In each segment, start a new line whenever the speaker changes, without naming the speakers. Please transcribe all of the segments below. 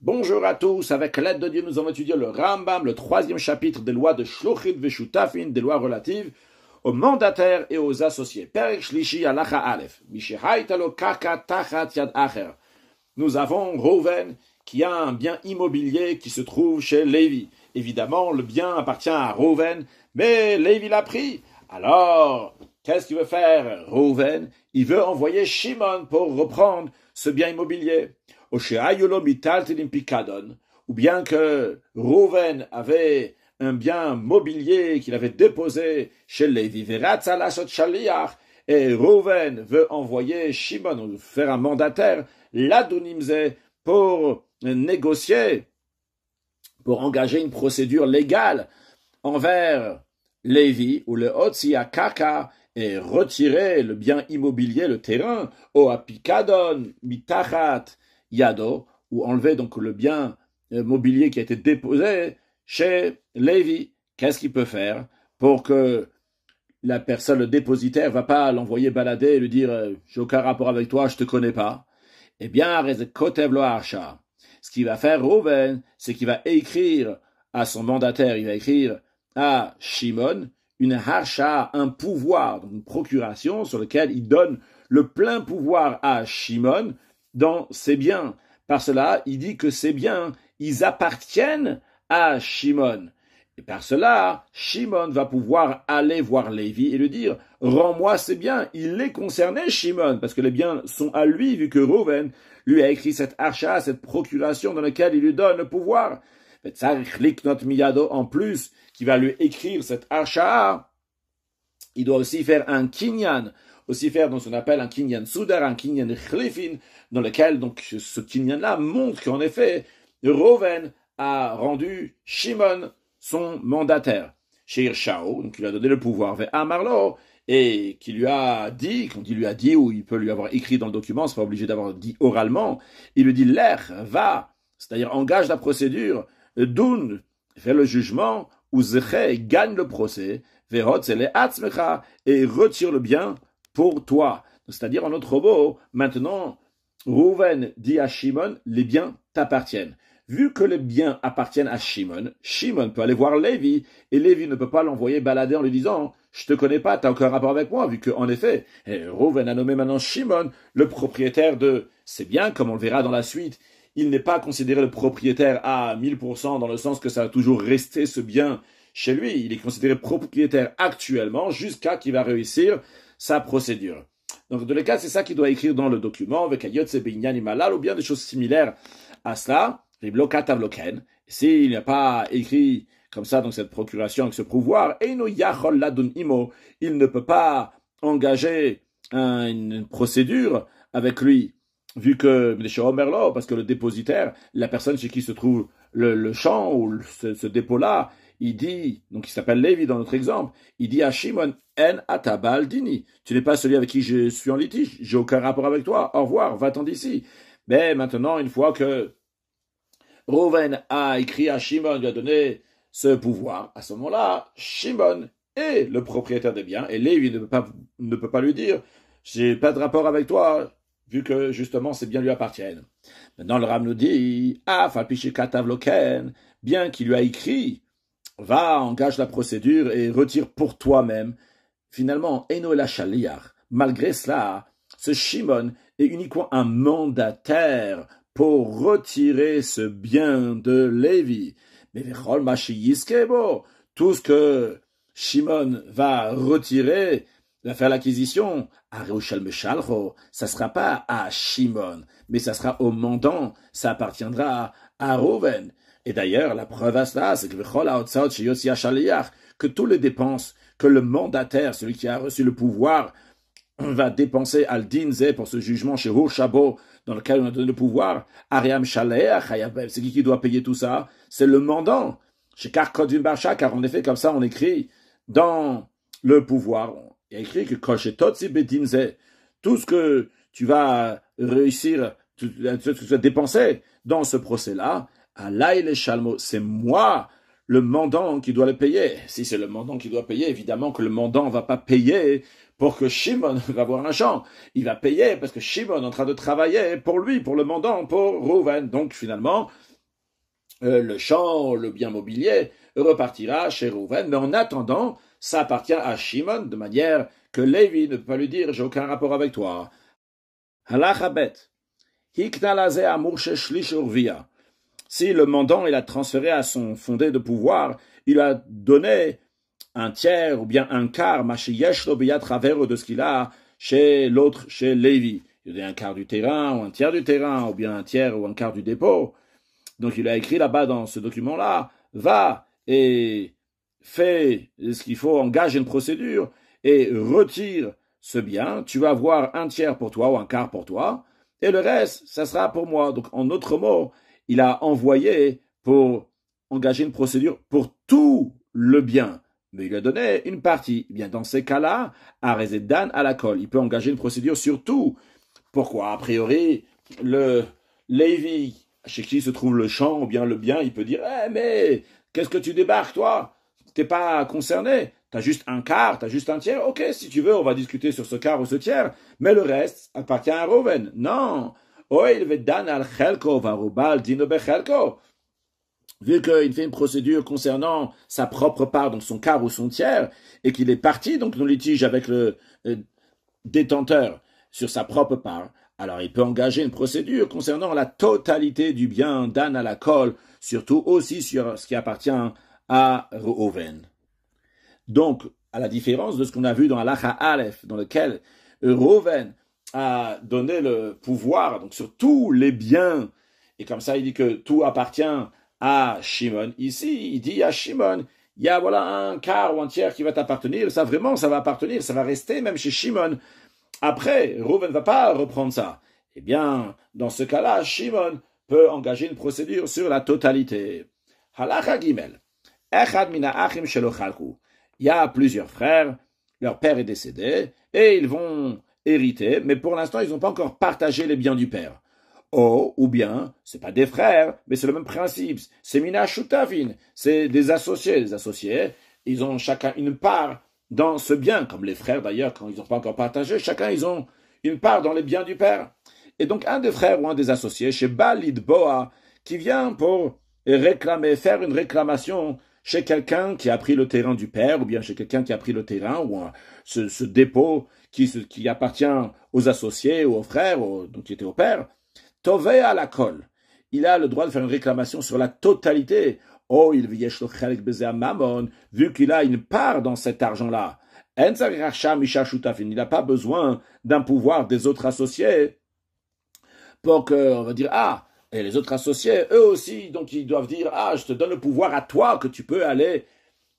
Bonjour à tous, avec l'aide de Dieu, nous allons étudier le Rambam, le troisième chapitre des lois de Shluchit Veshutafin, des lois relatives aux mandataires et aux associés. Perek Shlishi Halacha Aleph, Mishehaitalo Karka Tachat Yad Acher. Nous avons Reuven qui a un bien immobilier qui se trouve chez Lévi. Évidemment, le bien appartient à Reuven, mais Lévi l'a pris. Alors, qu'est-ce qu'il veut faire, Reuven? Il veut envoyer Shimon pour reprendre ce bien immobilier. Ou bien que Reuven avait un bien mobilier qu'il avait déposé chez Lévi, et Reuven veut envoyer Shimon, faire un mandataire, l'adonimze, pour négocier, pour engager une procédure légale envers Lévi, ou le Otsi à Kaka, et retirer le bien immobilier, le terrain, au apikadon, mitachat, Yado, ou enlever donc le bien mobilier qui a été déposé chez Lévi. Qu'est-ce qu'il peut faire pour que la personne, le dépositaire, ne va pas l'envoyer balader et lui dire j'ai aucun rapport avec toi, je te connais pas? Eh bien, ce qu'il va faire Reuven, c'est qu'il va écrire à son mandataire, il va écrire à Shimon une harsha, un pouvoir, donc une procuration sur lequel il donne le plein pouvoir à Shimon dans ses biens. Par cela, il dit que ces biens, ils appartiennent à Shimon. Et par cela, Shimon va pouvoir aller voir Lévi et lui dire « Rends-moi ces biens ». Il est concerné, Shimon, parce que les biens sont à lui, vu que Reuven lui a écrit cette archa, cette procuration dans laquelle il lui donne le pouvoir. En plus, qui va lui écrire cette archa, il doit aussi faire un kinyan, aussi faire ce qu'on appelle un kinyan soudar, un kinyan chlifin, dans lequel donc ce kinyan-là montre qu'en effet, Reuven a rendu Shimon son mandataire. Sheir Shao, donc il lui a donné le pouvoir vers Amarlo, et qui lui a dit, quand il lui a dit, ou il peut lui avoir écrit dans le document, c'est pas obligé d'avoir dit oralement, il lui dit l'er, va, c'est-à-dire engage la procédure, dun, fait le jugement, ou zeche, gagne le procès, verot, c'est les atzmecha, et retire le bien pour toi. C'est-à-dire, en autre mot, maintenant, Reuven dit à Shimon, les biens t'appartiennent. Vu que les biens appartiennent à Shimon, Shimon peut aller voir Lévi, et Lévi ne peut pas l'envoyer balader en lui disant « Je te connais pas, tu as aucun rapport avec moi », vu que, en effet, Reuven a nommé maintenant Shimon le propriétaire de ces biens, comme on le verra dans la suite. Il n'est pas considéré le propriétaire à 1000% dans le sens que ça va toujours rester ce bien chez lui. Il est considéré propriétaire actuellement jusqu'à qu'il va réussir sa procédure. Donc, de l'écart, c'est ça qu'il doit écrire dans le document, avec Ayotse Binyan Imalal, ou bien des choses similaires à cela. S'il n'y a pas écrit comme ça, donc cette procuration avec ce pouvoir, il ne peut pas engager une procédure avec lui, vu que, parce que le dépositaire, la personne chez qui se trouve le champ ou ce dépôt-là, il dit, donc il s'appelle Lévi dans notre exemple, il dit à Shimon, En atabal dini, tu n'es pas celui avec qui je suis en litige, j'ai aucun rapport avec toi, au revoir, va-t'en d'ici. Mais maintenant, une fois que Reuven a écrit à Shimon, lui a donné ce pouvoir, à ce moment-là, Shimon est le propriétaire des biens, et Lévi ne peut pas lui dire, j'ai pas de rapport avec toi, vu que justement ces biens lui appartiennent. Maintenant le Ram nous dit, bien qu'il lui a écrit, va, engage la procédure et retire pour toi-même. Finalement, Eno la Shaliach, malgré cela, ce Shimon est uniquement un mandataire pour retirer ce bien de Lévi. Mais tout ce que Shimon va retirer, va faire l'acquisition, ça sera pas à Shimon, mais ça sera au mandant, ça appartiendra à Reuven. Et d'ailleurs, la preuve à cela, c'est que toutes les dépenses que le mandataire, celui qui a reçu le pouvoir, va dépenser al dinze pour ce jugement chez Shabo, dans lequel on a donné le pouvoir, Ariam c'est qui doit payer tout ça? C'est le mandant. Chez Karkodvim Barsha, car en effet, comme ça, on écrit dans le pouvoir, il y a écrit que Koshetotsi Bedinze, tout ce que tu vas réussir, tout ce que tu vas dépenser dans ce procès-là, Alaï le Shalmo, c'est moi, le mandant qui doit le payer. Si c'est le mandant qui doit payer, évidemment que le mandant ne va pas payer pour que Shimon va avoir un champ. Il va payer parce que Shimon est en train de travailler pour lui, pour le mandant, pour Reuven. Donc finalement, le champ, le bien mobilier, repartira chez Rouven, mais en attendant, ça appartient à Shimon, de manière que Lévi ne peut pas lui dire « j'ai aucun rapport avec toi ». Halacha bet. Si le mandant il a transféré à son fondé de pouvoir, il a donné un tiers ou bien un quart, travers de ce qu'il a chez l'autre, chez Lévi. Il a un quart du terrain, ou un tiers du terrain, ou bien un tiers ou un quart du dépôt. Donc il a écrit là-bas dans ce document-là, va et fais ce qu'il faut, engage une procédure et retire ce bien, tu vas avoir un tiers pour toi ou un quart pour toi, et le reste, ça sera pour moi. Donc en d'autres mots, il a envoyé pour engager une procédure pour tout le bien, mais il lui a donné une partie. Eh bien dans ces cas-là, Arezedan à la colle, il peut engager une procédure sur tout. Pourquoi? A priori, le Lévi, chez qui se trouve le champ ou bien le bien, il peut dire « mais qu'est-ce que tu débarques, toi? T'es pas concerné, t'as juste un quart, t'as juste un tiers. Ok, si tu veux, on va discuter sur ce quart ou ce tiers, mais le reste appartient à Rouven. Non. Vu qu'il fait une procédure concernant sa propre part, donc son quart ou son tiers, et qu'il est parti donc dans le litige avec le détenteur sur sa propre part, alors il peut engager une procédure concernant la totalité du bien Dan à la colle, surtout aussi sur ce qui appartient à Reuven. Donc, à la différence de ce qu'on a vu dans Halacha Aleph, dans lequel Reuven a donné le pouvoir donc sur tous les biens, et comme ça il dit que tout appartient à Shimon. Ici, il dit à Shimon, il y a voilà un quart ou un tiers qui va t'appartenir, ça vraiment, ça va appartenir, ça va rester même chez Shimon. Après, Reuven ne va pas reprendre ça. Eh bien, dans ce cas-là, Shimon peut engager une procédure sur la totalité. Halacha Gimel. Echad mina achim shelo chalku. Il y a plusieurs frères, leur père est décédé, et ils vont hériter, mais pour l'instant, ils n'ont pas encore partagé les biens du père. Oh, ou bien, c'est pas des frères, mais c'est le même principe. C'est mina shutafin, c'est des associés. Les associés, ils ont chacun une part dans ce bien, comme les frères d'ailleurs, quand ils n'ont pas encore partagé, chacun, ils ont une part dans les biens du père. Et donc, un des frères ou un des associés, chez Balid Boa, qui vient pour réclamer, faire une réclamation chez quelqu'un qui a pris le terrain du père, ou bien chez quelqu'un qui a pris le terrain, ou ce dépôt qui appartient aux associés ou aux frères, donc qui était au père, Tové à la colle. Il a le droit de faire une réclamation sur la totalité. Oh, il vu qu'il a une part dans cet argent-là. Il n'a pas besoin d'un pouvoir des autres associés pour que, on va dire, et les autres associés, eux aussi, donc ils doivent dire, je te donne le pouvoir à toi que tu peux aller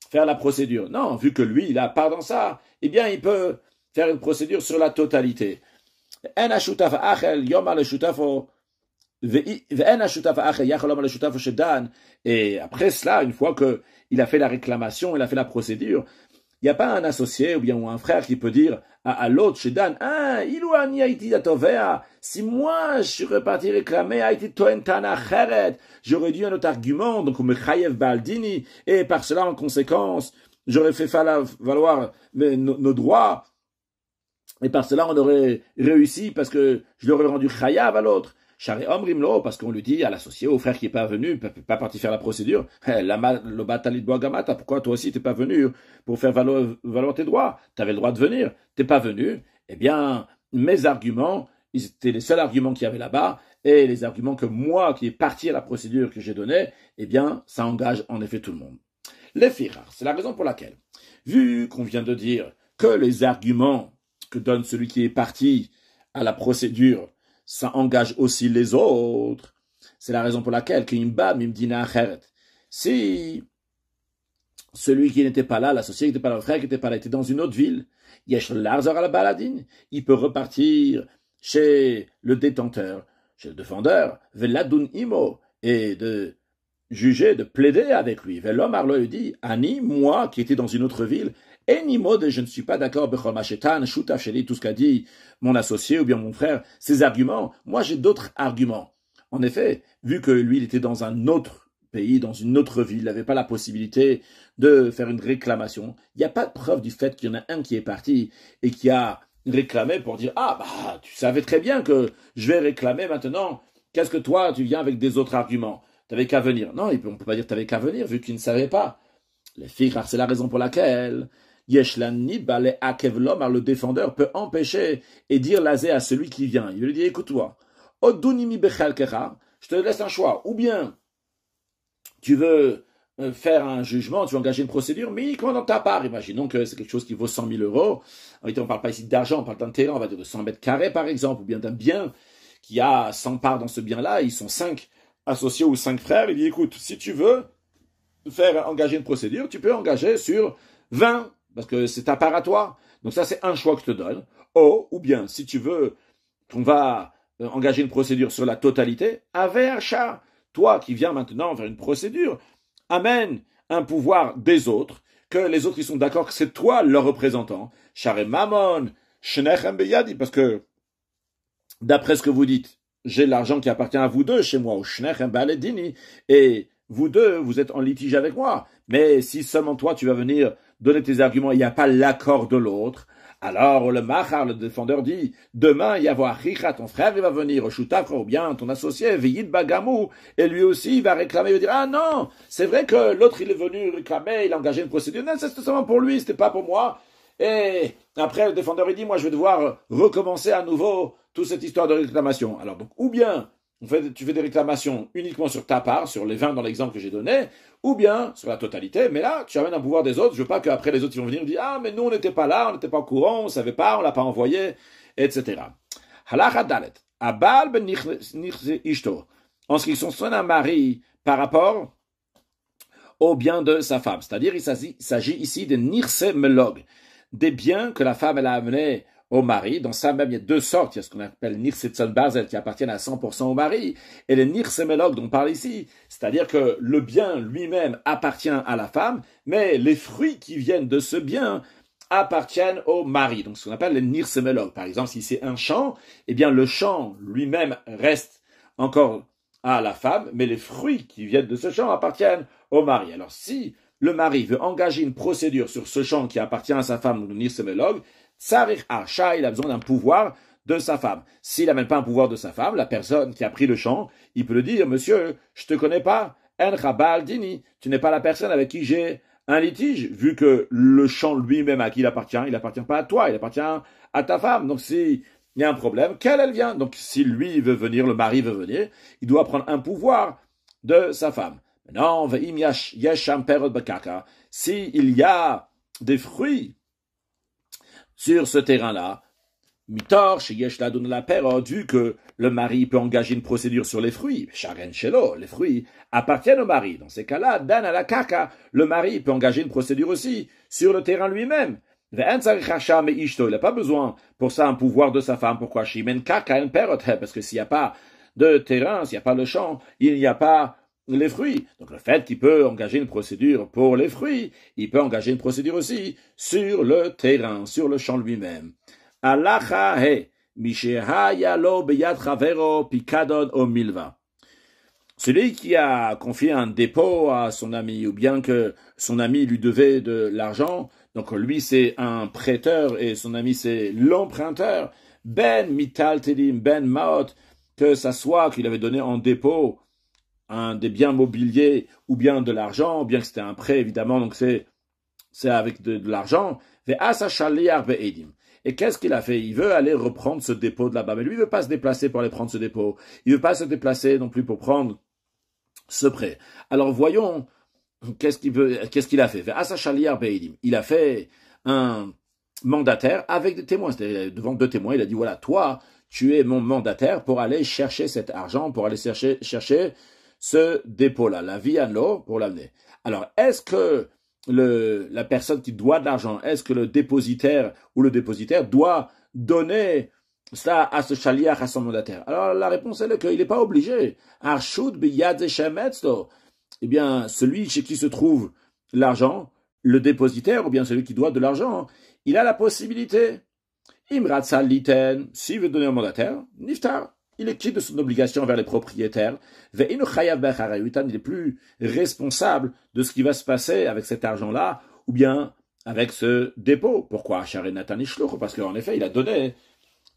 faire la procédure. Non, vu que lui, il a part dans ça, eh bien, il peut faire une procédure sur la totalité. Et après cela, une fois qu'il a fait la réclamation, il a fait la procédure, il n'y a pas un associé ou bien un frère qui peut dire à l'autre chez Dan, si moi je suis reparti réclamer, j'aurais dû un autre argument, donc Baldini, et par cela en conséquence, j'aurais fait valoir nos droits, et par cela on aurait réussi parce que je l'aurais rendu chayav à l'autre. Parce qu'on lui dit à l'associé, au frère qui n'est pas venu, pas parti faire la procédure, pourquoi toi aussi t'es pas venu pour faire valoir tes droits? Tu avais le droit de venir, t'es pas venu. Eh bien, mes arguments, ils étaient les seuls arguments qu'il y avait là-bas, et les arguments que moi, qui est parti à la procédure que j'ai donnée, eh bien, ça engage en effet tout le monde. Les firar, c'est la raison pour laquelle, vu qu'on vient de dire que les arguments que donne celui qui est parti à la procédure, ça engage aussi les autres. C'est la raison pour laquelle, si celui qui n'était pas là, l'associé qui n'était pas là, le frère qui n'était pas là, était dans une autre ville, il peut repartir chez le détenteur, chez le défendeur, et de juger, de plaider avec lui. L'homme lui dit, Ani, moi qui étais dans une autre ville, et je ne suis pas d'accord, tout ce qu'a dit mon associé ou bien mon frère, ces arguments. Moi, j'ai d'autres arguments. En effet, vu que lui, il était dans un autre pays, dans une autre ville, il n'avait pas la possibilité de faire une réclamation. Il n'y a pas de preuve du fait qu'il y en a un qui est parti et qui a réclamé pour dire, tu savais très bien que je vais réclamer maintenant. Qu'est-ce que toi, tu viens avec des autres arguments? t'avais qu'à venir. Non, on peut pas dire t'avais qu'à venir, vu qu'il ne savait pas. Les filles, c'est la raison pour laquelle le défendeur peut empêcher et dire lazé à celui qui vient. Il lui dit, écoute-toi, je te laisse un choix. Ou bien, tu veux faire un jugement, tu veux engager une procédure, mais uniquement dans ta part. Imaginons que c'est quelque chose qui vaut 100 000 euros. En réalité, on ne parle pas ici d'argent, on parle d'un terrain, on va dire de 100 mètres carrés, par exemple, ou bien d'un bien qui a 100 parts dans ce bien-là. Ils sont 5 associés ou 5 frères. Il dit, écoute, si tu veux faire engager une procédure, tu peux engager sur 20, parce que c'est ta part à toi. Donc ça, c'est un choix que je te donne. Ou bien, si tu veux qu'on va engager une procédure sur la totalité, avec chat, toi qui viens maintenant faire une procédure, amène un pouvoir des autres, que les autres ils sont d'accord que c'est toi leur représentant. Share Mamon, Shnechem Beyadi, parce que d'après ce que vous dites, j'ai l'argent qui appartient à vous deux chez moi, au Shnechem Baledini, et vous deux, vous êtes en litige avec moi. Mais si seulement toi, tu vas venir donner tes arguments, il n'y a pas l'accord de l'autre, alors le Machar, le défendeur, dit, demain, il y a Richa, ton frère, il va venir, Shutafra, ou bien ton associé, Veyid Bagamou, et lui aussi, il va réclamer, il va dire, ah non, c'est vrai que l'autre, il est venu réclamer, il a engagé une procédure, non, c'était seulement pour lui, c'était pas pour moi. Et après, le défendeur, il dit, moi, je vais devoir recommencer à nouveau toute cette histoire de réclamation. Alors, donc, ou bien, tu fais des réclamations uniquement sur ta part, sur les 20 dans l'exemple que j'ai donné, ou bien sur la totalité, mais là, tu amènes un pouvoir des autres, je veux pas qu'après les autres ils vont venir et dire, ah, mais nous on n'était pas là, on n'était pas au courant, on savait pas, on l'a pas envoyé, etc. Halacha dalet, abal ben ishto, en ce qui concerne un mari par rapport au bien de sa femme, c'est-à-dire il s'agit ici de nirse melog, des biens que la femme elle a amenés au mari. Dans ça même, il y a deux sortes. Il y a ce qu'on appelle Nirsetzon Barzel qui appartiennent à 100% au mari et les Nirsemelog dont on parle ici. C'est-à-dire que le bien lui-même appartient à la femme, mais les fruits qui viennent de ce bien appartiennent au mari. Donc ce qu'on appelle les Nirsemelog. Par exemple, si c'est un champ, eh bien le champ lui-même reste encore à la femme, mais les fruits qui viennent de ce champ appartiennent au mari. Alors si le mari veut engager une procédure sur ce champ qui appartient à sa femme, le Nirsemelog, Tsarich Archa, il a besoin d'un pouvoir de sa femme. S'il n'amène pas un pouvoir de sa femme, la personne qui a pris le champ, il peut le dire, monsieur, je te connais pas, En Rabal Dini, tu n'es pas la personne avec qui j'ai un litige, vu que le champ lui-même à qui il appartient pas à toi, il appartient à ta femme. Donc s'il y a un problème, qu'elle vient. Donc si lui veut venir, le mari veut venir, il doit prendre un pouvoir de sa femme. Maintenant, s'il y a des fruits sur ce terrain-là, Mitor, chez Yeshla donne la période, vu que le mari peut engager une procédure sur les fruits, Sharen Shelo, les fruits appartiennent au mari. Dans ces cas-là, Dan à la kaka, le mari peut engager une procédure aussi sur le terrain lui-même. Il n'a pas besoin pour ça un pouvoir de sa femme. Pourquoi? Parce que s'il n'y a pas de terrain, s'il n'y a pas le champ, il n'y a pas les fruits. Donc le fait qu'il peut engager une procédure pour les fruits, il peut engager une procédure aussi sur le terrain, sur le champ lui-même. Alacha he, mishehayalo beyad chavero pikadon o milva. Celui qui a confié un dépôt à son ami, ou bien que son ami lui devait de l'argent, donc lui c'est un prêteur et son ami c'est l'emprunteur, ben mital tedim, ben maot, que ça soit qu'il avait donné en dépôt des biens mobiliers ou bien de l'argent, ou bien que c'était un prêt évidemment, donc c'est avec de l'argent. Et qu'est-ce qu'il a fait? Il veut aller reprendre ce dépôt de là-bas, mais lui il veut pas se déplacer pour aller prendre ce dépôt. Il veut pas se déplacer non plus pour prendre ce prêt. Alors voyons qu'est-ce qu'il a fait? Il a fait un mandataire avec des témoins, c'est-à-dire devant deux témoins. Il a dit voilà, toi tu es mon mandataire pour aller chercher cet argent, pour aller chercher ce dépôt-là, la vie à l'eau pour l'amener. Alors, est-ce que la personne qui doit de l'argent, est-ce que le dépositaire ou le dépositaire doit donner cela à ce chaliach, à son mandataire? Alors, la réponse est qu'il n'est pas obligé. Arshut biyad shemetzlo. Eh bien, celui chez qui se trouve l'argent, le dépositaire ou bien celui qui doit de l'argent, il a la possibilité. Imratsa liten, s'il veut donner au mandataire, niftar. Il est quitte de son obligation vers les propriétaires. Il n'est plus responsable de ce qui va se passer avec cet argent-là, ou bien avec ce dépôt. Pourquoi? Parce qu'en effet, il a donné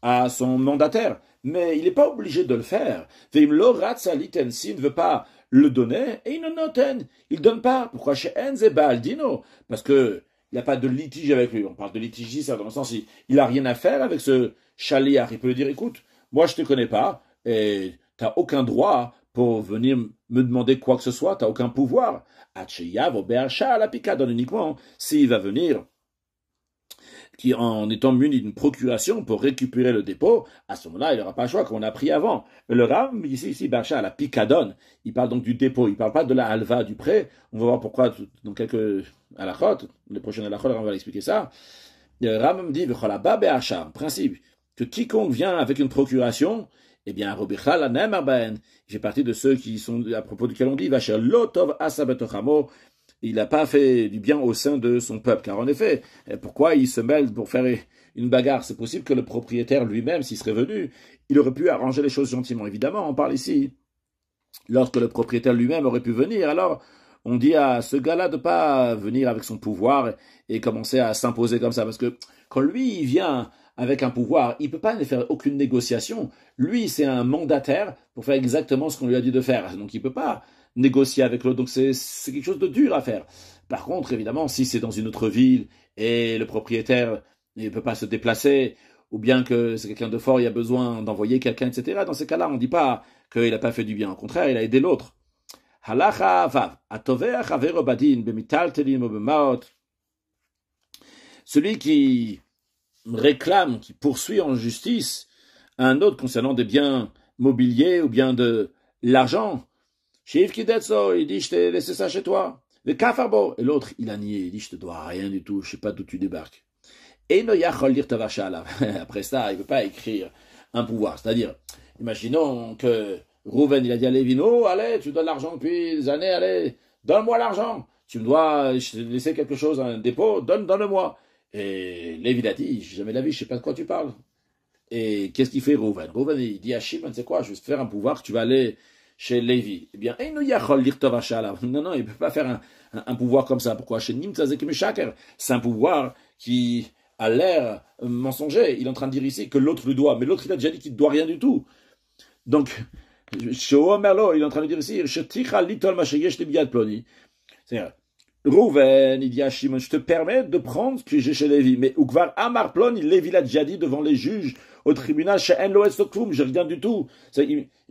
à son mandataire. Mais il n'est pas obligé de le faire. S'il ne veut pas le donnait et il ne noten. Il donne pas. Pourquoi chez Enzebal Dino? Parce que il n'y a pas de litige avec lui. On parle de litige ici, ça dans le sens, il n'a rien à faire avec ce chaliar. Il peut lui dire, écoute, moi je te connais pas et tu n'as aucun droit pour venir me demander quoi que ce soit, tu n'as aucun pouvoir. Acheyav Obeacha la pica donne uniquement s'il va venir qui en étant muni d'une procuration pour récupérer le dépôt, à ce moment-là, il n'aura pas le choix, comme on a pris avant. Le Ram, ici, Bacha, la picadone, il parle donc du dépôt, il ne parle pas de la halva, du prêt. On va voir pourquoi dans quelques halachot, les prochaines halachot, on va l'expliquer ça. Le Ram dit, en principe, que quiconque vient avec une procuration, eh bien, Robichal, la Nemarben, il fait partie de ceux qui sont, à propos duquel on dit, Vacher Lotov Asabetochamo, il n'a pas fait du bien au sein de son peuple. Car en effet, pourquoi il se mêle pour faire une bagarre? C'est possible que le propriétaire lui-même, s'il serait venu, il aurait pu arranger les choses gentiment. Évidemment, on parle ici, lorsque le propriétaire lui-même aurait pu venir, alors on dit à ce gars-là de ne pas venir avec son pouvoir et commencer à s'imposer comme ça. Parce que quand lui, il vient avec un pouvoir, il ne peut pas faire aucune négociation. Lui, c'est un mandataire pour faire exactement ce qu'on lui a dit de faire. Donc il ne peut pas négocier avec l'autre. Donc c'est quelque chose de dur à faire. Par contre, évidemment, si c'est dans une autre ville et le propriétaire ne peut pas se déplacer, ou bien que c'est quelqu'un de fort, il a besoin d'envoyer quelqu'un, etc., dans ces cas-là, on ne dit pas qu'il n'a pas fait du bien. Au contraire, il a aidé l'autre. Halacha vav, atoveh chavero badin bemitaltelim ou bemaot. Celui qui réclame, qui poursuit en justice un autre concernant des biens mobiliers ou bien de l'argent, Shiv Kidetso, il dit, je t'ai laissé ça chez toi. Le kafarbo. Et l'autre, il a nié, il dit, je te dois rien du tout, je sais pas d'où tu débarques. Et no yachol lire tavachala. Après ça, il ne peut pas écrire un pouvoir. C'est-à-dire, imaginons que Rouven, il a dit à Lévi, oh, allez, tu me donnes l'argent depuis des années, allez, donne-moi l'argent. Tu me dois, je t'ai laissé quelque chose, un dépôt, donne-le-moi. Et Lévi a dit, jamais la vie, je sais pas de quoi tu parles. Et qu'est-ce qu'il fait Rouven? Rouven, il dit à Shimon, c'est quoi, je vais te faire un pouvoir, tu vas aller chez Lévi. Eh bien, non, il ne peut pas faire un pouvoir comme ça. Pourquoi? C'est un pouvoir qui a l'air mensonger. Il est en train de dire ici que l'autre lui doit, mais l'autre il a déjà dit qu'il ne doit rien du tout. Donc, chez Omerlo, il est en train de dire ici, c'est-à-dire, Rouven, il dit à Shimon, je te permets de prendre ce que j'ai chez Lévi. Mais Ukvar Amar Ploni, Lévi l'a déjà dit devant les juges au tribunal, chez Enlo Estokloum, j'ai rien du tout.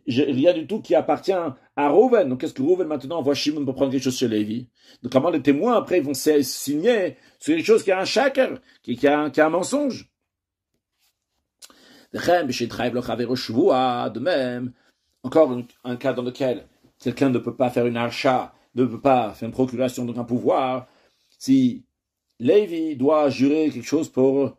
J'ai rien du tout qui appartient à Rouven. Donc qu'est-ce que Rouven maintenant envoie Shimon pour prendre quelque chose chez Lévi? Donc comment les témoins après ils vont signer sur quelque chose qui a un shaker, qui a un mensonge? De même, encore un cas dans lequel quelqu'un ne peut pas faire une archa, ne peut pas faire une procuration, donc un pouvoir, si Lévi doit jurer quelque chose pour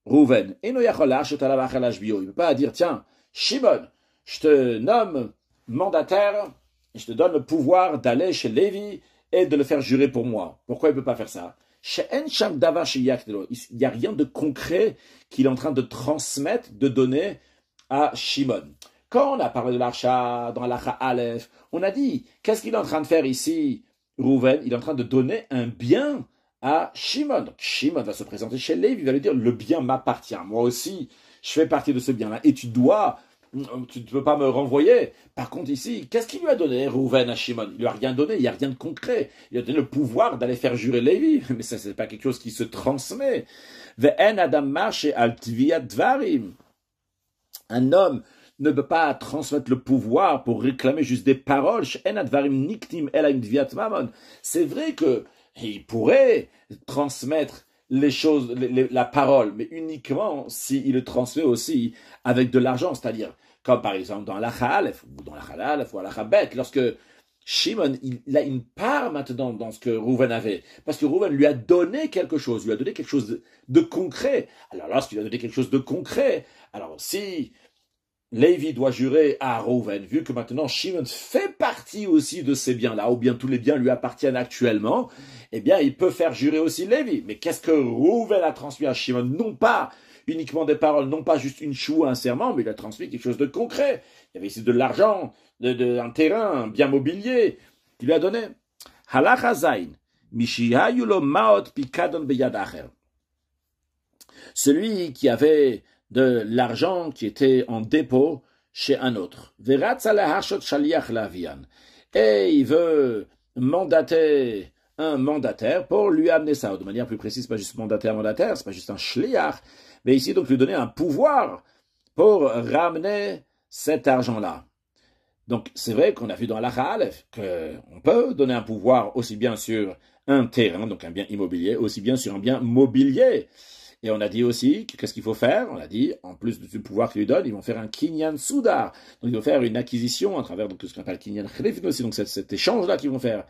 Rouven, il ne peut pas dire, tiens, Shimon, je te nomme mandataire, et je te donne le pouvoir d'aller chez Lévi et de le faire jurer pour moi. Pourquoi il ne peut pas faire ça? Il n'y a rien de concret qu'il est en train de transmettre, de donner à Shimon. Quand on a parlé de l'archa, dans l'archa Aleph, on a dit, qu'est-ce qu'il est en train de faire ici, Rouven? Il est en train de donner un bien à Shimon. Donc Shimon va se présenter chez Lévi, il va lui dire, le bien m'appartient. Moi aussi, je fais partie de ce bien-là. Et tu ne peux pas me renvoyer. Par contre, ici, qu'est-ce qu'il lui a donné, Rouven, à Shimon? Il lui a rien donné, il n'y a rien de concret. Il a donné le pouvoir d'aller faire jurer Lévi. Mais ça, c'est pas quelque chose qui se transmet. Ve'en adam marche al tviat dvarim. Un homme ne peut pas transmettre le pouvoir pour réclamer juste des paroles. C'est vrai que il pourrait transmettre les choses, la parole, mais uniquement s'il le transmet aussi avec de l'argent, c'est-à-dire, comme par exemple dans la Khalef, ou dans la Khalef, ou la Chabet, lorsque Shimon, il a une part maintenant dans ce que Rouven avait, parce que Rouven lui a donné quelque chose, lui a donné quelque chose de concret. Alors lorsqu'il a donné quelque chose de concret, alors si Lévi doit jurer à Rouven, vu que maintenant Shimon fait partie aussi de ces biens-là, ou bien tous les biens lui appartiennent actuellement, eh bien il peut faire jurer aussi Lévi. Mais qu'est-ce que Rouven a transmis à Shimon? Non pas uniquement des paroles, non pas juste une choue, un serment, mais il a transmis quelque chose de concret. Il y avait ici de l'argent, un terrain, un bien mobilier qu'il lui a donné. Halacha zayin, mishihayulo maot pikadon beyad acher. Celui qui avait de l'argent qui était en dépôt chez un autre. Et et il veut mandater un mandataire pour lui amener ça. De manière plus précise, pas juste mandataire, c'est pas juste un shliach, mais ici donc lui donner un pouvoir pour ramener cet argent-là. Donc c'est vrai qu'on a vu dans la Aleph qu'on peut donner un pouvoir aussi bien sur un terrain, donc un bien immobilier, aussi bien sur un bien mobilier. Et on a dit aussi, qu'est-ce qu'il faut faire? On a dit, en plus du pouvoir qu'il lui donne, ils vont faire un kinyan soudar. Donc ils vont faire une acquisition à travers donc, ce qu'on appelle kinyan khlifin aussi, donc cet échange-là qu'ils vont faire.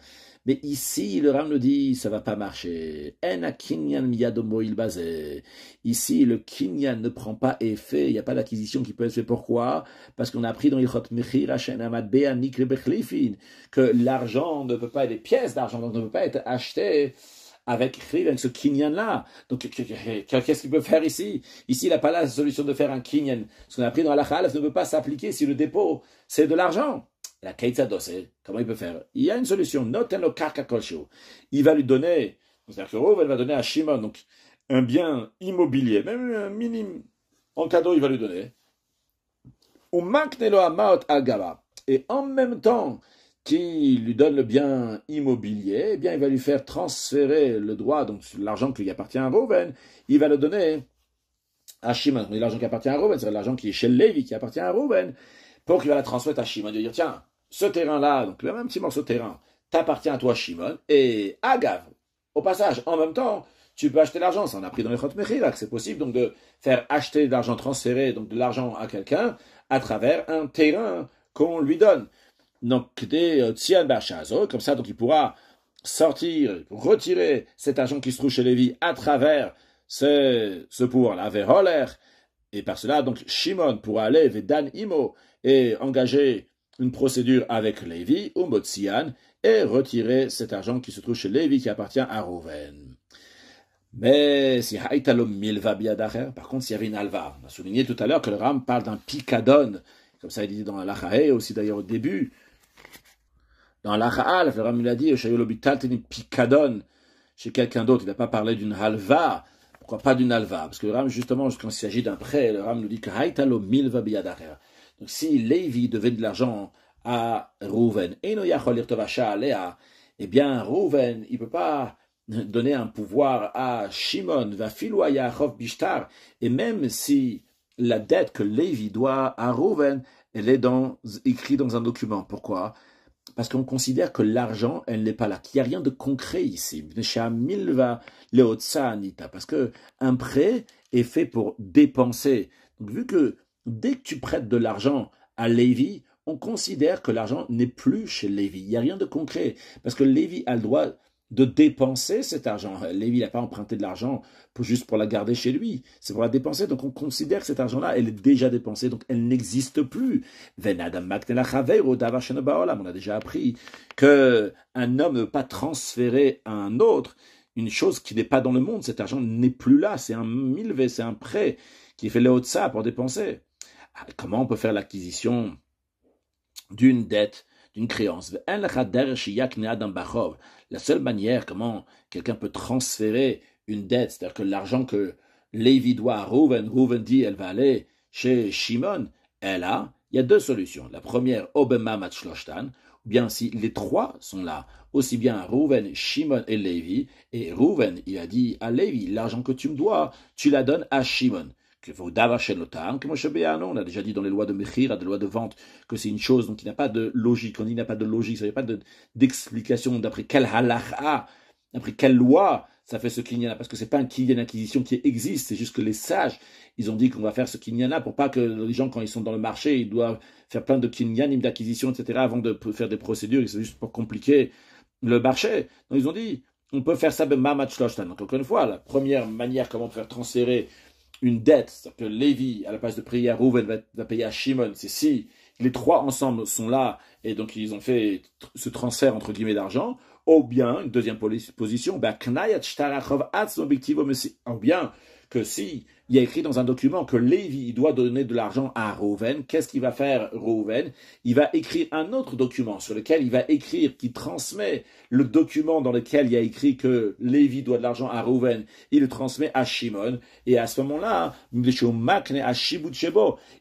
Mais ici, le Ram nous dit, ça va pas marcher. En kinyan miyadomo il basé. Ici, le kinyan ne prend pas effet, il n'y a pas d'acquisition qui peut être faite. Pourquoi? Parce qu'on a appris dans Ilchot Mechir Hashem Amad Bea Nikre Bechlifin que l'argent ne peut pas être, des pièces d'argent donc ne peut pas être achetées avec ce kinyan-là. Donc, qu'est-ce qu'il peut faire ici? Ici, il n'a pas la solution de faire un kinyan. Ce qu'on a appris dans la Halaf ne peut pas s'appliquer si le dépôt, c'est de l'argent. La Keitzados, comment il peut faire? Il y a une solution. Noten karka kolshu. Il va lui donner, c'est-à-dire que Reuven va donner à Shimon, donc, un bien immobilier, même un minime, en cadeau, il va lui donner. Ou maknelo amaot agava. Et en même temps, qui lui donne le bien immobilier, eh bien, il va lui faire transférer le droit, donc l'argent qui appartient à Reuven, il va le donner à Shimon. L'argent qui appartient à Reuven, c'est l'argent qui est chez Lévi, qui appartient à Reuven, pour qu'il va la transmettre à Shimon. Il va dire, tiens, ce terrain-là, donc le même petit morceau de terrain, t'appartient à toi, Shimon, et Agav, au passage, en même temps, tu peux acheter l'argent. Ça, on a pris dans les Chot Mechira que c'est possible donc de faire acheter de l'argent, transférer donc de l'argent à quelqu'un à travers un terrain qu'on lui donne. Donc, des Tzian Bachazo, comme ça, donc il pourra sortir, retirer cet argent qui se trouve chez Lévi à travers ce pouvoir-là, vers Holler, et par cela, donc, Shimon pourra aller vers Dan Imo et engager une procédure avec Lévi, ou Motzian, et retirer cet argent qui se trouve chez Lévi qui appartient à Rouven. Mais si Haïtalom Milva Biadacher, par contre, s'il y avait une alva, on a souligné tout à l'heure que le Ram parle d'un picadon, comme ça il dit dans l'Achaé, aussi d'ailleurs au début, dans l'Acha'al, le Ram il a dit, picadon chez quelqu'un d'autre, il n'a pas parlé d'une halva. Pourquoi pas d'une halva? Parce que le Ram, justement, quand il s'agit d'un prêt, le Ram nous dit que Haïtalo milva biyadacher. Donc si Lévi devait de l'argent à Rouven, eh bien Rouven, il ne peut pas donner un pouvoir à Shimon, va filoua Yaakov bishtar, et même si la dette que Lévi doit à Rouven, elle est écrite dans un document. Pourquoi? Parce qu'on considère que l'argent, elle n'est pas là, qu'il n'y a rien de concret ici. Parce qu'un prêt est fait pour dépenser. Donc, vu que dès que tu prêtes de l'argent à Lévi, on considère que l'argent n'est plus chez Lévi. Il n'y a rien de concret. Parce que Lévi a le droit de dépenser cet argent. Lévi n'a pas emprunté de l'argent juste pour la garder chez lui. C'est pour la dépenser. Donc on considère que cet argent-là, elle est déjà dépensée. Donc elle n'existe plus. On a déjà appris qu'un homme ne peut pas transférer à un autre une chose qui n'est pas dans le monde. Cet argent n'est plus là. C'est un milvé, c'est un prêt qui fait le haut de ça pour dépenser. Comment on peut faire l'acquisition d'une dette, d'une créance? La seule manière comment quelqu'un peut transférer une dette, c'est-à-dire que l'argent que Lévi doit à Rouven dit elle va aller chez Shimon, il y a deux solutions. La première, Obema Matshloshtan, ou bien si les trois sont là, aussi bien Rouven, Shimon et Lévi, et Rouven, il a dit à Lévi, l'argent que tu me dois, tu la donnes à Shimon. On a déjà dit dans les lois de Mechira, des lois de vente, que c'est une chose donc, qui n'a pas de logique. On dit qu'il n'y a pas de logique, ça n'y a pas d'explication d'après quelle halakha, d'après quelle loi ça fait ce kinyan, parce que c'est pas un kinyan d'acquisition qui existe, c'est juste que les sages, ils ont dit qu'on va faire ce kinyan-là pour pas que les gens, quand ils sont dans le marché, ils doivent faire plein de kinyanim d'acquisition, etc., avant de faire des procédures, c'est juste pour compliquer le marché. Donc ils ont dit, on peut faire ça ben mamat shloshtan. Donc encore une fois, la première manière comment faire transférer une dette, c'est-à-dire que Lévi, à la place de payer à Rouven, va payer à Shimon, c'est si les trois ensemble sont là, et donc ils ont fait ce transfert entre guillemets d'argent, ou bien, une deuxième position, ou bien que si il y a écrit dans un document que Lévi doit donner de l'argent à Rouven, qu'est-ce qu'il va faire Rouven? Il va écrire un autre document sur lequel il va écrire, qui transmet le document dans lequel il y a écrit que Lévi doit de l'argent à Rouven, il le transmet à Shimon, et à ce moment-là,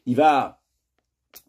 il va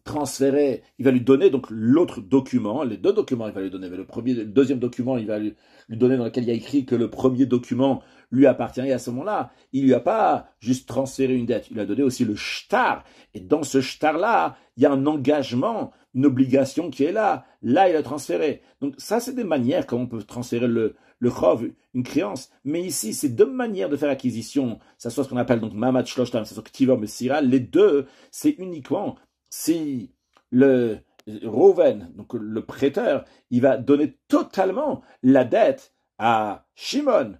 transférer, il va lui donner donc l'autre document, les deux documents il va lui donner, mais le deuxième document il va lui donner dans lequel il y a écrit que le premier document lui appartient, et à ce moment-là, il lui a pas juste transféré une dette, il lui a donné aussi le shtar, et dans ce shtar-là, il y a un engagement, une obligation qui est là il a transféré. Donc ça, c'est des manières comment on peut transférer le chov, une créance, mais ici, c'est deux manières de faire acquisition, ça soit ce qu'on appelle donc mamad shloshtam, ça soit ktiva mesira, les deux, c'est uniquement si le Reuven, donc le prêteur, il va donner totalement la dette à Shimon,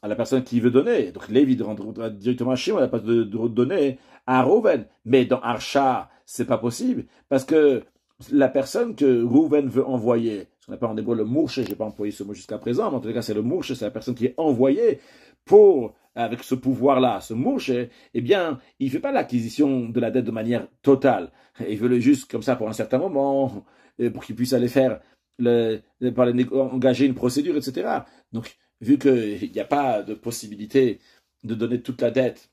à la personne qui veut donner. Donc Lévi rendra directement à Shimon, il n'a pas de donner à Reuven. Mais dans Archa, c'est pas possible, parce que la personne que Reuven veut envoyer, ce qu'on appelle en hébreu le mourche, j'ai pas employé ce mot jusqu'à présent, mais en tout cas c'est le mourche, c'est la personne qui est envoyée pour, avec ce pouvoir-là, ce mouche, eh bien, il ne fait pas l'acquisition de la dette de manière totale. Il veut le juste comme ça pour un certain moment, pour qu'il puisse aller faire, engager une procédure, etc. Donc, vu qu'il n'y a pas de possibilité de donner toute la dette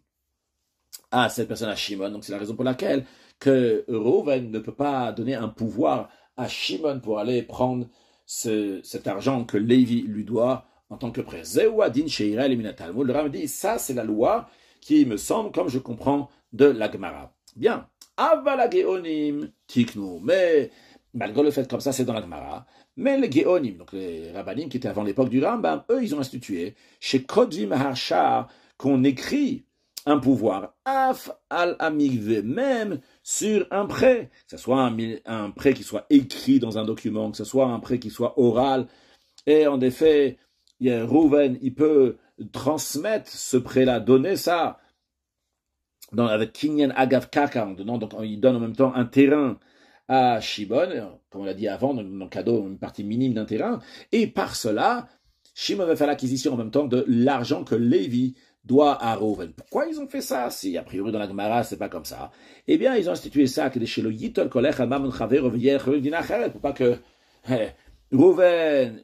à cette personne, à Shimon, donc c'est la raison pour laquelle que Reuven ne peut pas donner un pouvoir à Shimon pour aller prendre cet argent que Lévi lui doit en tant que prêt. Zéouadin Sheira Eliminatal. Le Ram dit, ça c'est la loi qui me semble, comme je comprends, de la Gemara. Bien. Avala Geonim Tiknu. Mais, malgré le fait comme ça, c'est dans la Gemara. Mais les Geonim, donc les rabbinim qui étaient avant l'époque du Rambam, eux, ils ont institué, chez Kodvim Hachar, qu'on écrit un pouvoir, af al amigve, même sur un prêt, que ce soit un prêt qui soit écrit dans un document, que ce soit un prêt qui soit oral, et en effet, Reuven, il peut transmettre ce prêt-là, donner ça, avec Kinyan Agav Kaka, donc il donne en même temps un terrain à Shimon, comme on l'a dit avant, dans le cadeau, une partie minime d'un terrain, et par cela, Shimon va faire l'acquisition en même temps de l'argent que Lévi doit à Reuven. Pourquoi ils ont fait ça? Si, a priori, dans la Gemara, c'est pas comme ça. Eh bien, ils ont institué ça, que des chez le Yitol Kolech, Amam Chaver, pour pas que Reuven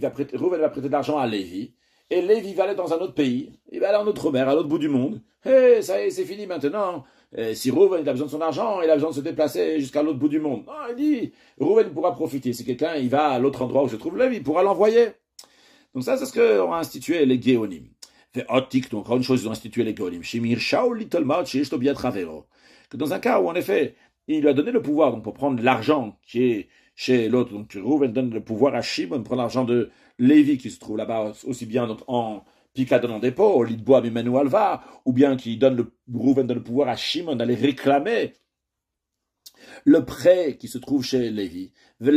va prêter de l'argent à Lévi, et Lévi va aller dans un autre pays, il va aller en autre mer, à l'autre bout du monde. Et ça y est, c'est fini maintenant. Si Reuven il a besoin de son argent, il a besoin de se déplacer jusqu'à l'autre bout du monde. Non, il dit, Reuven pourra profiter. Si quelqu'un il va à l'autre endroit où se trouve Lévi, il pourra l'envoyer. Donc ça, c'est ce qu'ont institué les Géonim. Donc, encore une chose, ils ont institué les Géonim. Que dans un cas où, en effet, il lui a donné le pouvoir donc pour prendre l'argent qui est chez l'autre. Donc, Reuven donne le pouvoir à Shimon, prendre l'argent de Lévi qui se trouve là-bas aussi bien donc, en picadon en dépôt, au lit de bois, Mimenu Alva, ou bien qui donne Reuven donne le pouvoir à Shimon d'aller réclamer le prêt qui se trouve chez Lévi. Mais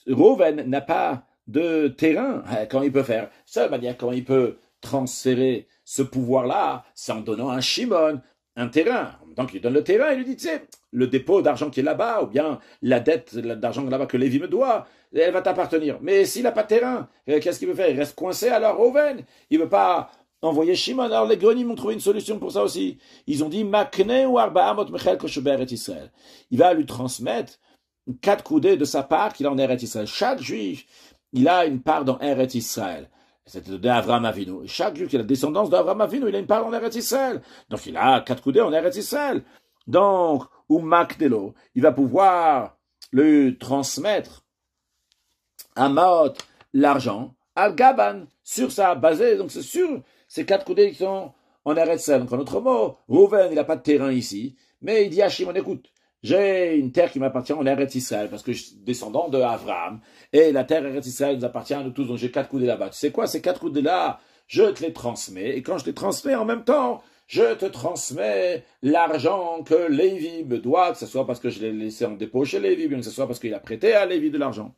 Reuven n'a pas de terrain. Comment il peut faire? Seule manière comment il peut transférer ce pouvoir-là, c'est en donnant à Shimon un terrain. Donc il donne le terrain, il lui dit, tu sais, le dépôt d'argent qui est là-bas, ou bien la dette d'argent là-bas que Lévi me doit, elle va t'appartenir. Mais s'il n'a pas de terrain, qu'est-ce qu'il veut faire? Il reste coincé alors Reuven. Il ne veut pas envoyer Shimon. Alors les Géonim ont trouvé une solution pour ça aussi. Ils ont dit, Makne ou Arba'amot Mechel Kosheber et Israël. Il va lui transmettre 4 coudées de sa part qu'il a en Eretz Israël. Chaque juif, il a une part dans Eretz Israël. C'était d'Avram Avinu. Et chaque juif qui a la descendance d'Avram Avinu, il a une part en Eretz Israël. Donc il a 4 coudées en Eretz Israël. Donc, ou Maknelo, il va pouvoir le transmettre à Maot l'argent, al Gaban, sur sa basée. Donc c'est sûr, ces 4 coudées qui sont en Eretz Israël. Donc en autre mot, Reuven, il n'a pas de terrain ici, mais il dit à Shimon, écoute, j'ai une terre qui m'appartient en Eretz Israël, parce que je suis descendant de Avram, et la terre Eretz Israël nous appartient à nous tous, donc j'ai 4 coudées là-bas. Tu sais quoi, ces 4 coudées-là, je te les transmets, et quand je te les transmets en même temps, je te transmets l'argent que Lévi me doit, que ce soit parce que je l'ai laissé en dépôt chez Lévi, bien que ce soit parce qu'il a prêté à Lévi de l'argent.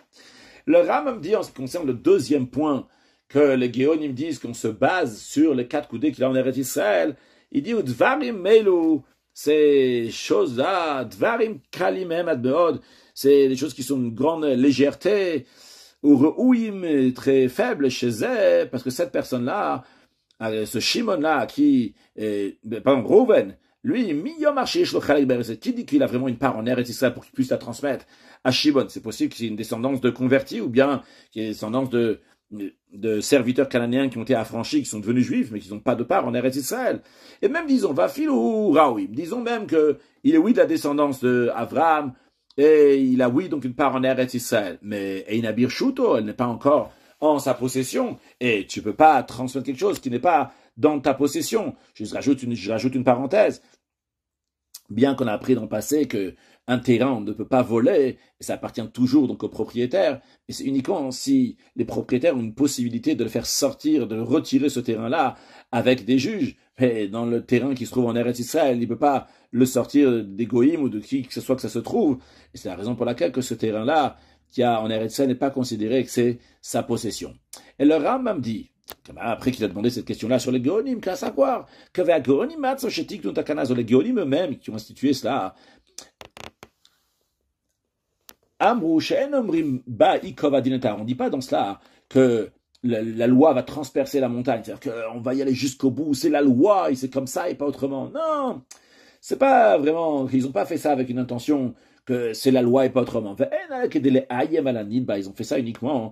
Le Rambam dit, en ce qui concerne le deuxième point, que les Géonim disent qu'on se base sur les 4 coudées qu'il a en Eretz Israël, il dit, Udvarim Meilu, ces choses-là, Dvarim Kalimem Adbeod, c'est des choses qui sont une grande légèreté, ou Re'ouim, très faible chez eux, parce que cette personne-là, ce Shimon-là, Reuven, lui, qui dit qu'il a vraiment une part en Eretz Israël pour qu'il puisse la transmettre à Shimon. C'est possible qu'il y ait une descendance de convertis, ou bien qu'il y ait une descendance de de serviteurs cananéens qui ont été affranchis, qui sont devenus juifs, mais qui n'ont pas de part en Eretz Israël. Et même, disons, Vafilou Raoui, disons même que il est oui de la descendance de Avraham, et il a oui donc une part en Eretz Israël. Mais Einabir Shuto, elle n'est pas encore en sa possession, et tu peux pas transmettre quelque chose qui n'est pas dans ta possession. Je rajoute une parenthèse. Bien qu'on a appris dans le passé que un terrain, on ne peut pas voler, et ça appartient toujours donc aux propriétaires, mais c'est uniquement si les propriétaires ont une possibilité de le faire sortir, de retirer ce terrain-là avec des juges. Mais dans le terrain qui se trouve en Eretz Israël, il ne peut pas le sortir des goïms ou de qui que ce soit que ça se trouve. Et c'est la raison pour laquelle que ce terrain-là, qui a en Eretz Israël, n'est pas considéré que c'est sa possession. Et le Rambam dit, après qu'il a demandé cette question-là sur les Géonim, qu'à savoir, que les Géonim eux-mêmes qui ont institué cela, on ne dit pas dans cela que la loi va transpercer la montagne, c'est-à-dire qu'on va y aller jusqu'au bout, c'est la loi, et c'est comme ça et pas autrement. Non, c'est pas vraiment, ils n'ont pas fait ça avec une intention que c'est la loi et pas autrement. Ils ont fait ça uniquement,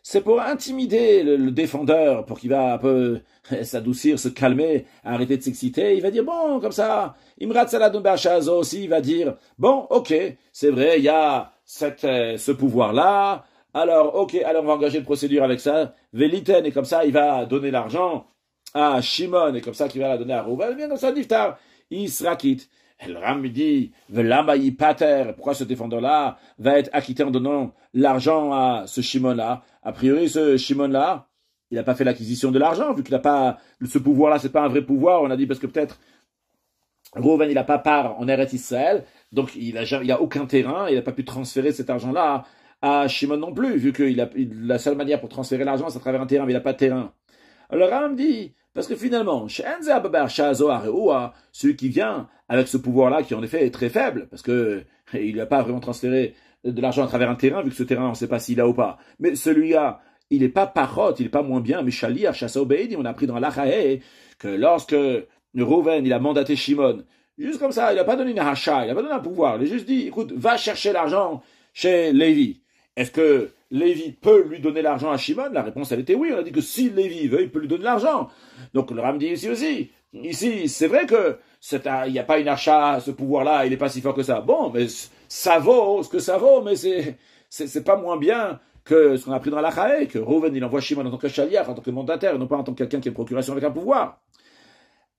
c'est pour intimider le défendeur, pour qu'il va un peu s'adoucir, se calmer, arrêter de s'exciter. Il va dire, bon, comme ça, Imrat Saladun Bachazo aussi, il va dire, bon, ok, c'est vrai, il y a ce pouvoir-là, alors, ok, alors on va engager une procédure avec ça, Veliten, et comme ça, il va donner l'argent à Shimon, et comme ça, qu'il va la donner à Rouven, bien comme ça, Niftar, il sera quitte. Et le Ram dit, Velamayi Pater, pourquoi ce défendeur-là va être acquitté en donnant l'argent à ce Shimon-là? A priori, ce Shimon-là, il n'a pas fait l'acquisition de l'argent, vu qu'il n'a pas, ce pouvoir-là, c'est pas un vrai pouvoir, on a dit, parce que peut-être, Rouven, il n'a pas part en Eretz Israël, donc il a aucun terrain, il n'a pas pu transférer cet argent-là à Shimon non plus, vu que la seule manière pour transférer l'argent, c'est à travers un terrain, mais il n'a pas de terrain. Alors, le Ram dit, parce que finalement, celui qui vient avec ce pouvoir-là, qui en effet est très faible, parce que il n'a pas vraiment transféré de l'argent à travers un terrain, vu que ce terrain, on ne sait pas s'il a ou pas. Mais celui-là, il n'est pas parot, il n'est pas moins bien, mais Shaliach, Chassa Obeidi, on a appris dans l'Achae que lorsque Rouven, il a mandaté Shimon, juste comme ça, il n'a pas donné une hacha, il n'a pas donné un pouvoir, il a juste dit, écoute, va chercher l'argent chez Lévi. Est-ce que Lévi peut lui donner l'argent à Shimon? La réponse, elle était oui. On a dit que si Lévi veut, il peut lui donner l'argent. Donc le Ram dit ici aussi. Ici, c'est vrai que il n'y a pas une achat, ce pouvoir-là, il n'est pas si fort que ça. Bon, mais ça vaut ce que ça vaut, mais c'est pas moins bien que ce qu'on a appris dans l'Achae, que Rouven, il envoie Shimon en tant que chaliach, en tant que mandataire, et non pas en tant que quelqu'un qui a une procuration avec un pouvoir.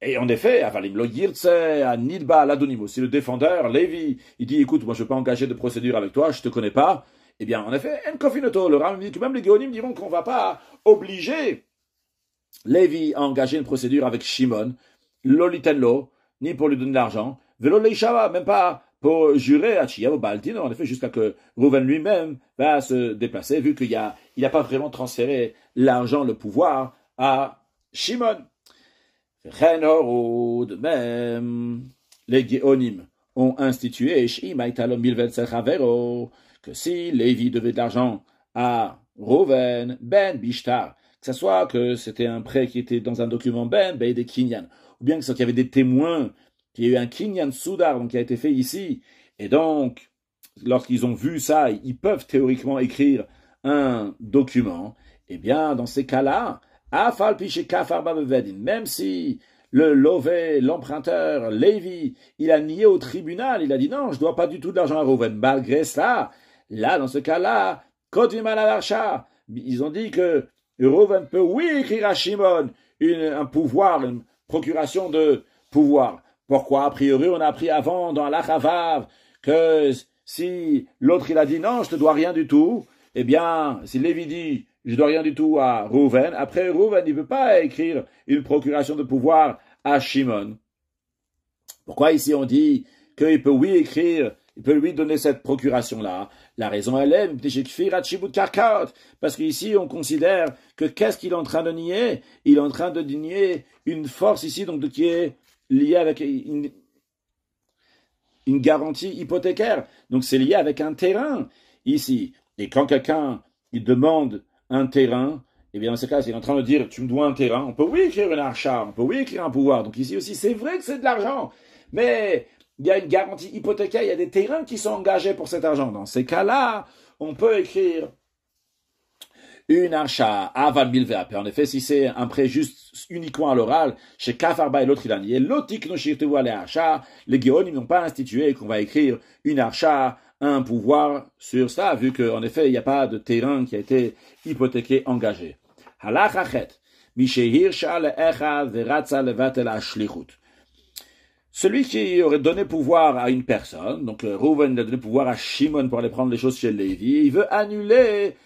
Et en effet, Avalim lo yirtse, à Nidba, l'Adonimo, si le défendeur, Lévi, il dit, écoute, moi je ne peux pas engager de procédure avec toi, je te connais pas. Eh bien, en effet, en kofinoto, le Ram dit que même les Géonim diront qu'on ne va pas obliger Lévi à engager une procédure avec Shimon, Lolitenlo, ni pour lui donner de l'argent, Velo Leishava, même pas pour jurer à Chiyav ou Baltino, en effet, jusqu'à que Rouven lui-même va se déplacer, vu qu'il n'a pas vraiment transféré l'argent, le pouvoir à Shimon. De même, les Géonim ont institué, que si Lévi devait de l'argent à Rouven, Ben Bishtar, que ce soit que c'était un prêt qui était dans un document Ben des Kinyan, ou bien que qu'il y avait des témoins, qu'il y a eu un Kinyan Soudar donc, qui a été fait ici, et donc, lorsqu'ils ont vu ça, ils peuvent théoriquement écrire un document, eh bien, dans ces cas-là, même si le lové, l'emprunteur, Lévi, il a nié au tribunal, il a dit non, je ne dois pas du tout d'argent à Rouven, malgré cela, là, dans ce cas-là, ils ont dit que Rouven peut, oui, écrire à Shimon un pouvoir, une procuration de pouvoir. Pourquoi? A priori, on a appris avant dans l'Achavav que si l'autre il a dit non, je te dois rien du tout, eh bien, si Lévi dit je dois rien du tout à Rouven, après Rouven, il ne peut pas écrire une procuration de pouvoir à Shimon. Pourquoi ici on dit qu'il peut oui écrire, il peut lui donner cette procuration-là? La raison elle est, parce qu'ici on considère que qu'est-ce qu'il est en train de nier? Il est en train de nier une force ici, donc qui est liée avec une garantie hypothécaire. Donc c'est lié avec un terrain ici. Et quand quelqu'un il demande un terrain, eh bien dans ce cas, il est en train de dire tu me dois un terrain, on peut oui écrire une achat, on peut oui écrire un pouvoir. Donc ici aussi, c'est vrai que c'est de l'argent, mais il y a une garantie hypothécaire, il y a des terrains qui sont engagés pour cet argent. Dans ces cas-là, on peut écrire une archa aval milvea. En effet, si c'est un prêt juste uniquement à l'oral, chez Kafarba et l'autre il a nié, l'otik no shirtevu ale archa, les Géonim n'ont pas institué qu'on va écrire une archa, un pouvoir sur ça, vu qu'en effet, il n'y a pas de terrain qui a été hypothéqué, engagé. Halachachet, mishehir sha'al echad veratza levatel ashlichut. Celui qui aurait donné pouvoir à une personne, donc Reuven a donné pouvoir à Shimon pour aller prendre les choses chez Lévi, il veut annuler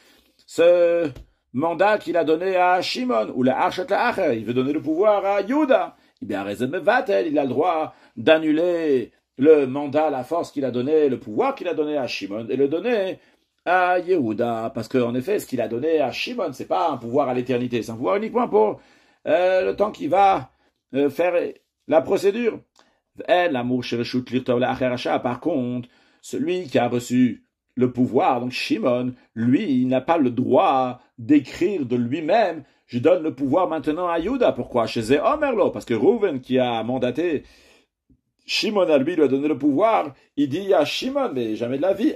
ce mandat qu'il a donné à Shimon, ou la Archet la Acher, il veut donner le pouvoir à Yehuda. Eh bien, Rezen Mevatel, il a le droit d'annuler le mandat, la force qu'il a donné, le pouvoir qu'il a donné à Shimon, et le donner à Yehuda, parce qu'en effet, ce qu'il a donné à Shimon, c'est pas un pouvoir à l'éternité, c'est un pouvoir uniquement pour le temps qu'il va faire la procédure. Par contre, celui qui a reçu le pouvoir, donc Shimon, lui, il n'a pas le droit d'écrire de lui-même, je donne le pouvoir maintenant à Yehuda. Pourquoi? Chez Omerlo, parce que Reuven qui a mandaté Shimon à lui a donné le pouvoir, il dit à Shimon, mais jamais de la vie,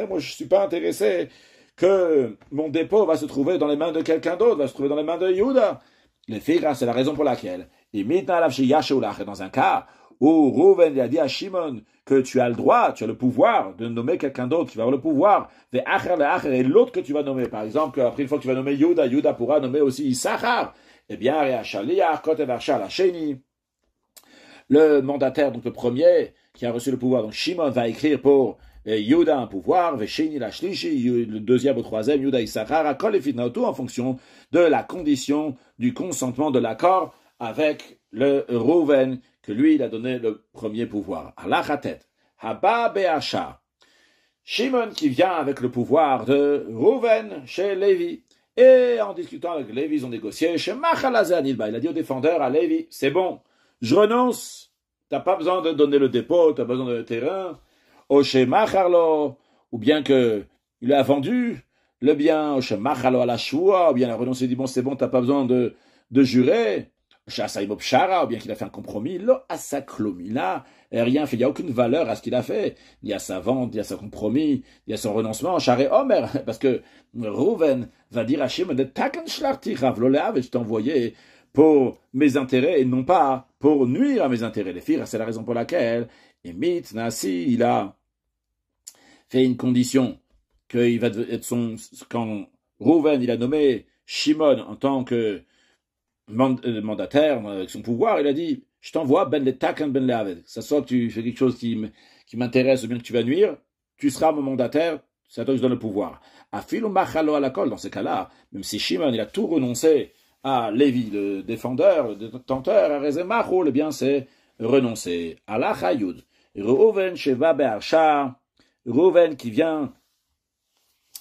moi je suis pas intéressé que mon dépôt va se trouver dans les mains de quelqu'un d'autre, va se trouver dans les mains de Yehuda. Les filles, c'est la raison pour laquelle. Et dans un cas où Reuven a dit à Shimon que tu as le droit, tu as le pouvoir de nommer quelqu'un d'autre qui va avoir le pouvoir, et l'autre que tu vas nommer, par exemple, après une fois que tu vas nommer Yehuda pourra nommer aussi Issachar, eh bien, le mandataire, donc le premier qui a reçu le pouvoir, donc Shimon va écrire pour Yehuda un pouvoir, le deuxième ou troisième, Yehuda Issachar, tout en fonction de la condition du consentement de l'accord avec le Reuven, que lui, il a donné le premier pouvoir. Alachatet, Haba Be'asha. Shimon qui vient avec le pouvoir de Reuven chez Lévi. Et en discutant avec Lévi, ils ont négocié chez Machalazanilba. Il a dit au défendeur, à Lévi, c'est bon, je renonce. T'as pas besoin de donner le dépôt, t'as besoin de terrain. Ou chez Macharlo, ou bien que il a vendu le bien, ou chez Macharlo à la choua, ou bien il a renoncé, il dit bon, c'est bon, t'as pas besoin de jurer. Ou bien qu'il a fait un compromis, là, à sa clomina, rien fait, il n'y a aucune valeur à ce qu'il a fait. Il y a sa vente, il y a son compromis, il y a son renoncement, Charé Omer, parce que Reuven va dire à Shimon, je t'ai envoyé pour mes intérêts et non pas pour nuire à mes intérêts. Les filles, c'est la raison pour laquelle, et Nasi, il a fait une condition qu'il va être quand Reuven, il a nommé Shimon en tant que mandataire, avec son pouvoir, il a dit, je t'envoie ben le takan ben le aved. Ça soit que tu fais quelque chose qui m'intéresse ou bien que tu vas nuire, tu seras mon mandataire, c'est à toi que je donne le pouvoir. Afilu machalo à la colle, dans ces cas-là, même si Shimon, il a tout renoncé à Lévi, le défendeur, le détenteur, à Rezemacho, le bien c'est renoncer. Allah Chayud. Reuven sheva be'arsha, Reuven qui vient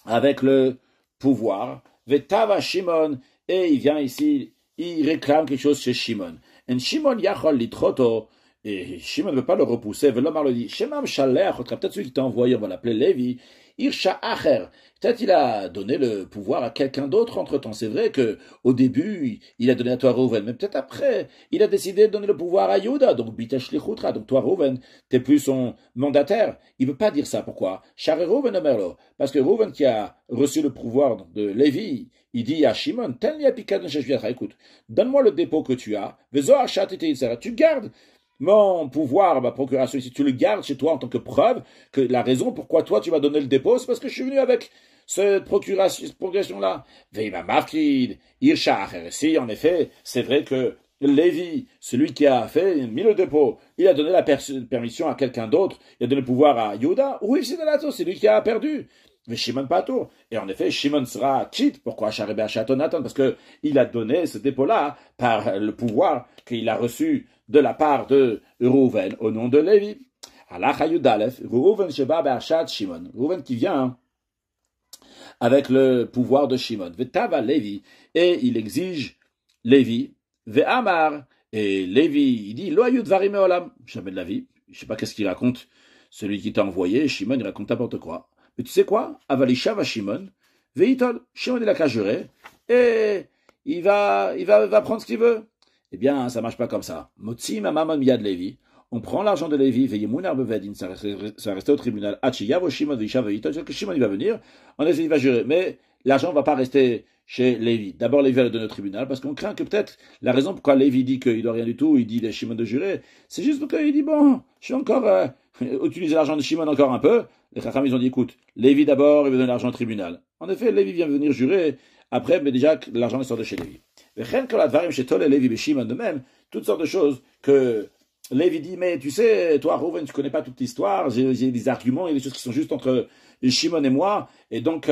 avec le pouvoir, vetava Shimon, et il vient ici, il réclame quelque chose chez Shimon. Et Shimon yachol litroto, et Shimon ne veut pas le repousser, veut l'homme le dit, Shemam shalech, peut-être celui qui t'a envoyé, on va l'appeler Lévi, Irsha acher, peut-être il a donné le pouvoir à quelqu'un d'autre entre-temps. C'est vrai que au début, il a donné à toi Reuven, mais peut-être après, il a décidé de donner le pouvoir à Yehuda, donc bitash lichutra, donc toi Reuven, t'es plus son mandataire. Il veut pas dire ça, pourquoi? Share Reuven omerlo, parce que Reuven qui a reçu le pouvoir de Lévi, il dit à Shimon, écoute, donne-moi le dépôt que tu as, tu gardes mon pouvoir, ma procuration, si tu le gardes chez toi en tant que preuve, que la raison pourquoi toi tu m'as donné le dépôt, c'est parce que je suis venu avec cette procuration-là. Veima Mafkid, Irshach, si en effet, c'est vrai que Lévi, celui qui a mis le dépôt, il a donné la permission à quelqu'un d'autre, il a donné le pouvoir à Yehuda, oui, c'est lui qui a perdu. Mais Shimon pas tout. Et en effet, Shimon sera quitte. Pourquoi? Parce que il a donné ce dépôt-là par le pouvoir qu'il a reçu de la part de Reuven au nom de Lévi. Reuven sheba be'arshat Shimon. Reuven qui vient avec le pouvoir de Shimon. Vetava Lévi. Et il exige Lévi. Ve'amar. Et Lévi, il dit, Lo hayu dvarim me'olam. Jamais de la vie. Je sais pas qu'est-ce qu'il raconte. Celui qui t'a envoyé, Shimon, il raconte n'importe quoi. Mais tu sais quoi? Avalisha va Shimon, veitol. Shimon il a qu'à jurer, et il va prendre ce qu'il veut. Eh bien, ça marche pas comme ça. Motzi ma maman miyad Lévi. On prend l'argent de Lévi, veyemunar bevedin, ça va rester au tribunal. Achiyavo Shimon veisha veitol, que Shimon il va venir, en effet il va jurer. Mais l'argent ne va pas rester chez Lévi. D'abord, Lévi va le donner au tribunal, parce qu'on craint que peut-être la raison pourquoi Lévi dit qu'il ne doit rien du tout, il dit les Shimon de jurer, c'est juste parce qu'il dit, bon, je vais encore utiliser l'argent de Shimon encore un peu. Les Chacham, ils ont dit, écoute, Lévi d'abord, il veut donner l'argent au tribunal. En effet, Lévi vient venir jurer, après, mais déjà, l'argent sort de chez Lévi. De même, toutes sortes de choses que Lévi dit, mais tu sais, toi, Rouven, tu connais pas toute l'histoire, j'ai des arguments, il y a des choses qui sont juste entre Shimon et moi, et donc,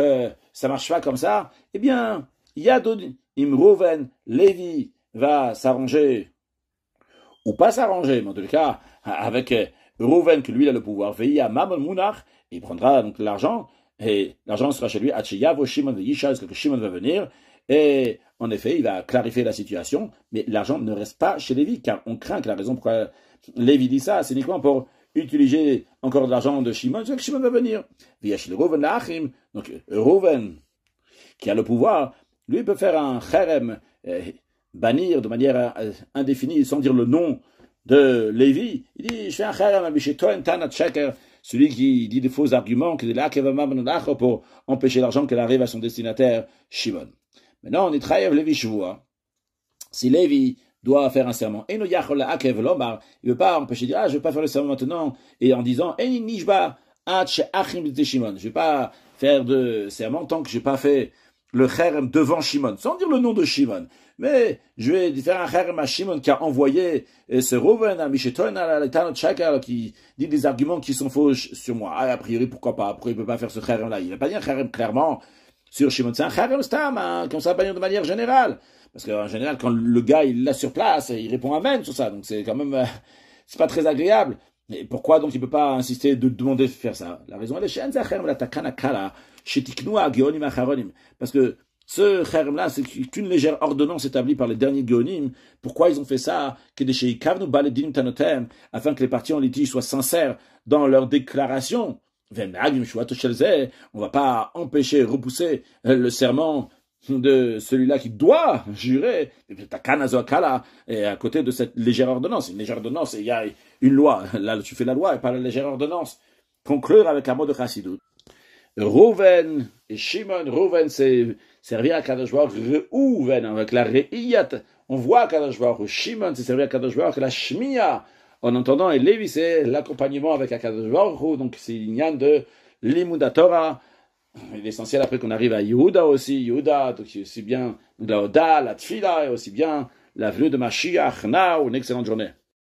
ça marche pas comme ça. Eh bien, il y a d'autres, Rouven, Lévi va s'arranger, ou pas s'arranger, mais en tout cas, avec Rouven, que lui, il a le pouvoir, veiller à Mamon Mounach, il prendra donc l'argent, et l'argent sera chez lui, Achiyavo Shimon Yisha, est-ce que Shimon va venir, et en effet, il va clarifier la situation, mais l'argent ne reste pas chez Lévi, car on craint que la raison pourquoi Lévi dit ça, c'est uniquement pour utiliser encore de l'argent de Shimon, c'est que Shimon va venir. Donc Rouven, qui a le pouvoir, lui peut faire un cherem, bannir de manière indéfinie, sans dire le nom de Lévi. Il dit, je fais un cherem, celui qui dit des faux arguments, qui dit là, pour empêcher l'argent qu'elle arrive à son destinataire, Shimon. Maintenant, on est trahi avec Lévi Shavua. Si Lévi doit faire un serment, il ne veut pas empêcher de dire, je ne vais pas faire le serment maintenant, et en disant, je ne vais pas faire de serment tant que je n'ai pas fait le cherem devant Shimon, sans dire le nom de Shimon. Mais je vais faire un cherem à Shimon qui a envoyé ce Rouven à Misheton, à l'Etanot Shakar, qui dit des arguments qui sont faux sur moi. A priori, pourquoi pas? Pourquoi il ne peut pas faire ce cherem-là? Il ne va pas dire cherem clairement sur Shimon. C'est un cherem stam, hein, comme ça va pas dire de manière générale. Parce qu'en général, quand le gars, il l'a sur place, il répond amen sur ça. Donc c'est quand même, c'est pas très agréable. Mais pourquoi donc il peut pas insister de demander de faire ça? La raison, elle est parce que ce cherem-là, c'est qu'une légère ordonnance établie par les derniers Géonim. Pourquoi ils ont fait ça? Afin que les parties en litige soient sincères dans leur déclaration. On va pas empêcher, repousser le serment de celui-là qui doit jurer, et à côté de cette légère ordonnance. Une légère ordonnance, il y a une loi. Là, tu fais la loi et pas la légère ordonnance. Conclure avec un mot de Chassidut. Rouven et Shimon, Rouven, c'est servir à Kadosh Baruch Reuven, avec la Re'iyat. On voit Kadosh Baruch. Shimon, c'est servir à Kadosh Baruch la Shmiya. En entendant, et Lévi, c'est l'accompagnement avec Kadosh Baruch. Donc, c'est une yann de Limuda Torah. L'essentiel après qu'on arrive à Yehuda aussi, Yehuda, donc aussi bien la Oda, la Tfila, et aussi bien la venue de Mashiach, now, une excellente journée.